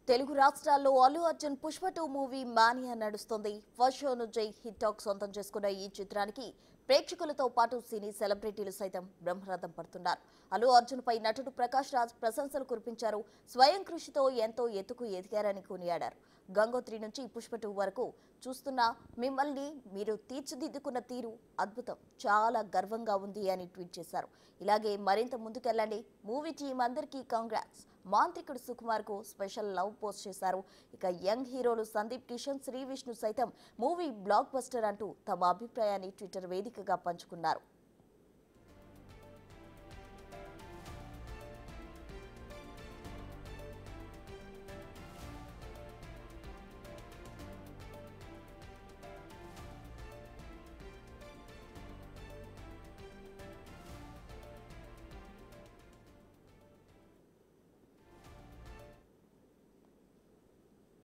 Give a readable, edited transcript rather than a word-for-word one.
తెలుగు రాష్ట్రాల్లో Allu Arjun Pushpa 2 movie mania నడుస్తుంది. First show నుంచి హిట్ టాక్ సొంతం చేసుకున్న ఈ చిత్రానికి ప్రేక్షకులతో పాటు సినీ సెలబ్రిటీలు సైతం బ్రహ్మరథం పడుతున్నారు. అల్లు అర్జున్ పై నటుడు ప్రకాష్ రాజ్ ప్రశంసలు కురిపించారు. స్వయం కృషితో ఎంతో ఎత్తుకు ఎదిగారని కొనియాడారు. గంగోత్రి నుంచి పుష్ప 2 వరకు చూస్తున్న మిమ్మల్ని మీరు తీర్చిదిద్దుకున్న తీరు అద్భుతం, చాలా గర్వంగా ఉంది అని ట్వీట్ చేశారు. ఇలాగే మరింత ముందుకెళ్ళండి, మూవీ టీం అందరికీ కంగ్రాట్స్. మాంత్రికుడు సుకుమార్ కు స్పెషల్ లవ్ పోస్ట్ చేశారు. ఇక యంగ్ హీరోలు సందీప్ కిషన్, శ్రీ విష్ణు సైతం మూవీ బ్లాక్ బస్టర్ అంటూ తమ అభిప్రాయాన్ని ట్విట్టర్ వేదికగా పంచుకున్నారు.